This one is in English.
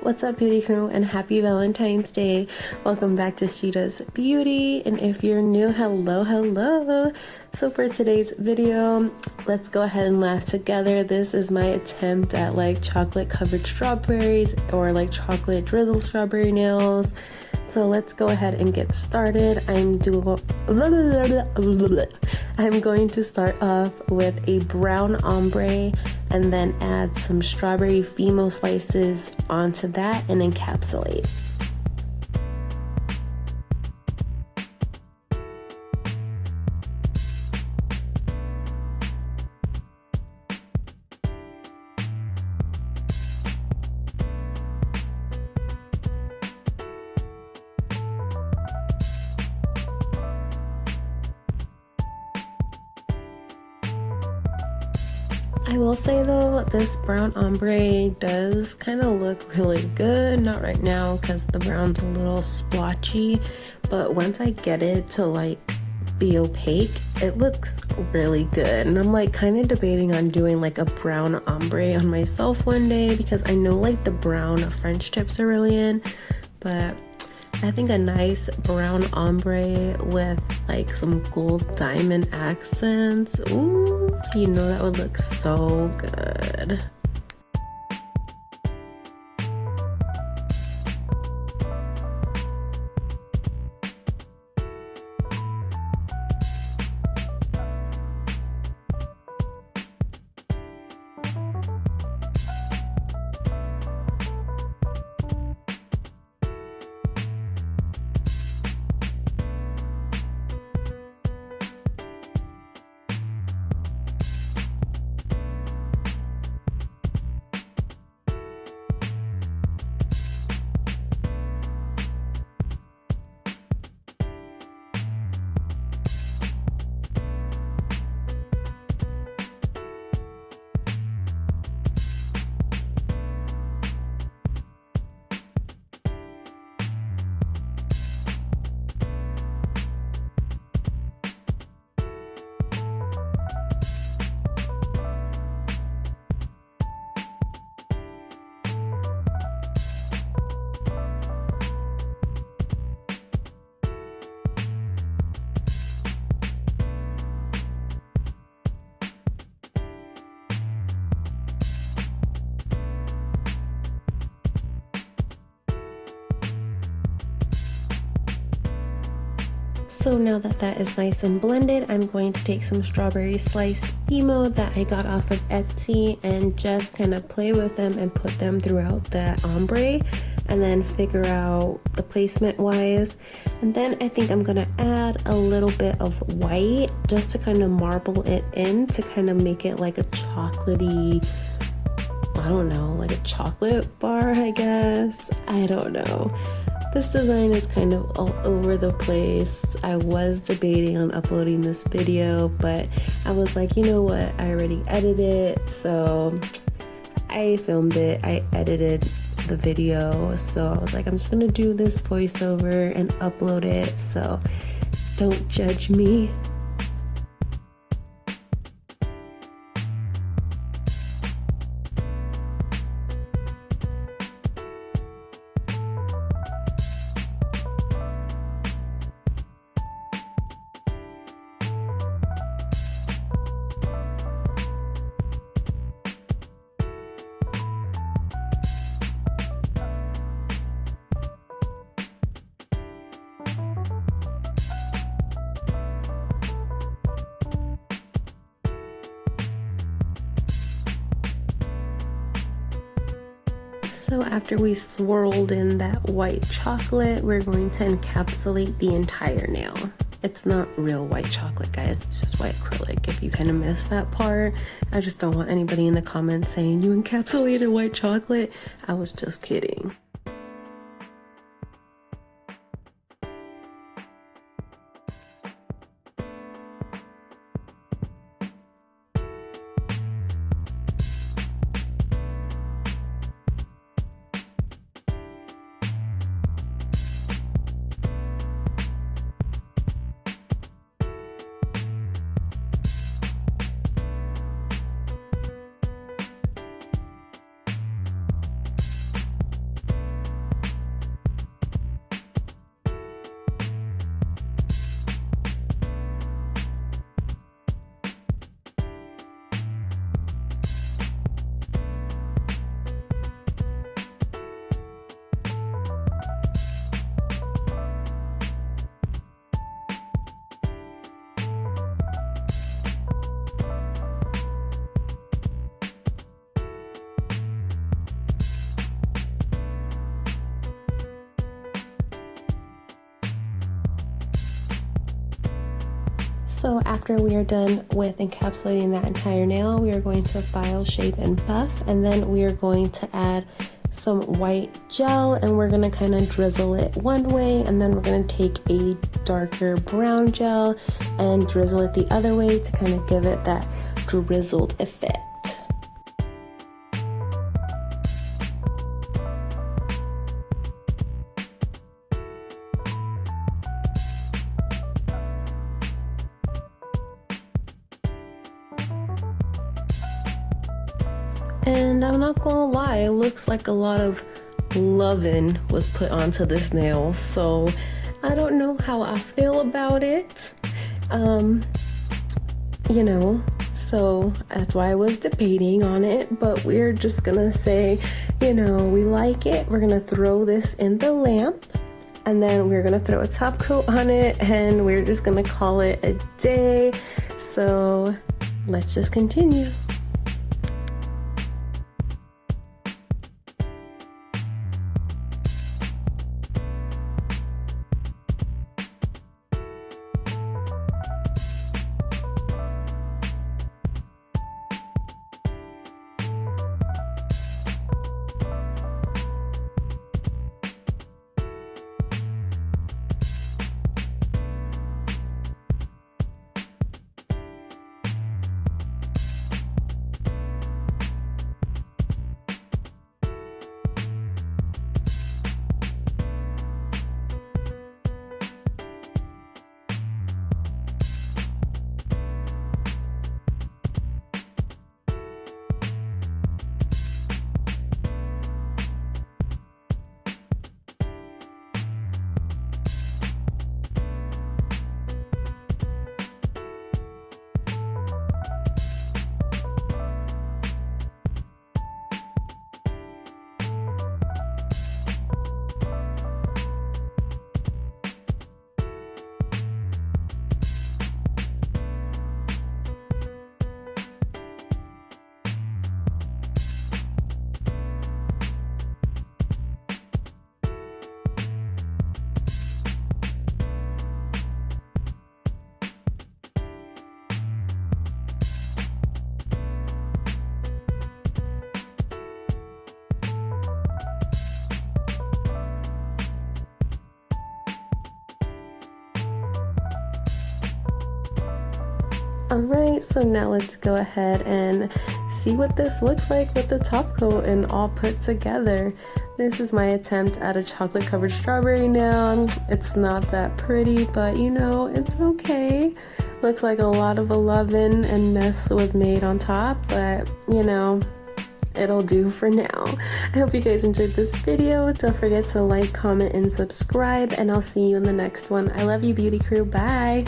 What's up, beauty crew, and happy Valentine's Day. Welcome back to SheDoesBeauty, and if you're new, hello. So for today's video, let's go ahead and laugh together. This is my attempt at like chocolate covered strawberries or like chocolate drizzle strawberry nails. So let's go ahead and get started. I'm going to start off with a brown ombre and then add some strawberry Fimo slices onto that and encapsulate. I will say though, this brown ombre does kind of look really good. Not right now because the brown's a little splotchy, but once I get it to like be opaque, it looks really good. And I'm like kind of debating on doing like a brown ombre on myself one day because I know like the brown French tips are really in, but I think a nice brown ombre with like some gold diamond accents, ooh, you know that would look so good. So now that that is nice and blended, I'm going to take some strawberry slice Fimo that I got off of Etsy and just kind of play with them and put them throughout that ombre and then figure out the placement wise. And then I think I'm gonna add a little bit of white just to kind of marble it in to kind of make it like a chocolatey, I don't know, like a chocolate bar, I guess. I don't know. This design is kind of all over the place. I was debating on uploading this video, but I was like, you know what? I already edited it, so I filmed it. I edited the video, so I was like, I'm just gonna do this voiceover and upload it, so don't judge me. So after we swirled in that white chocolate, we're going to encapsulate the entire nail. It's not real white chocolate, guys. It's just white acrylic. If you kind of missed that part, I just don't want anybody in the comments saying you encapsulated white chocolate. I was just kidding. So after we are done with encapsulating that entire nail, we are going to file, shape, and buff, and then we are going to add some white gel, and we're going to kind of drizzle it one way, and then we're going to take a darker brown gel and drizzle it the other way to kind of give it that drizzled effect. And I'm not gonna lie, it looks like a lot of loving was put onto this nail, so I don't know how I feel about it. You know, so that's why I was debating on it, but we're just gonna say, you know, we like it. We're gonna throw this in the lamp, and then we're gonna throw a top coat on it, and we're just gonna call it a day. So let's just continue. Alright, so now let's go ahead and see what this looks like with the top coat and all put together. This is my attempt at a chocolate covered strawberry nail. It's not that pretty, but you know, it's okay. Looks like a lot of loving and mess was made on top, but you know, it'll do for now. I hope you guys enjoyed this video. Don't forget to like, comment, and subscribe, and I'll see you in the next one. I love you, beauty crew. Bye!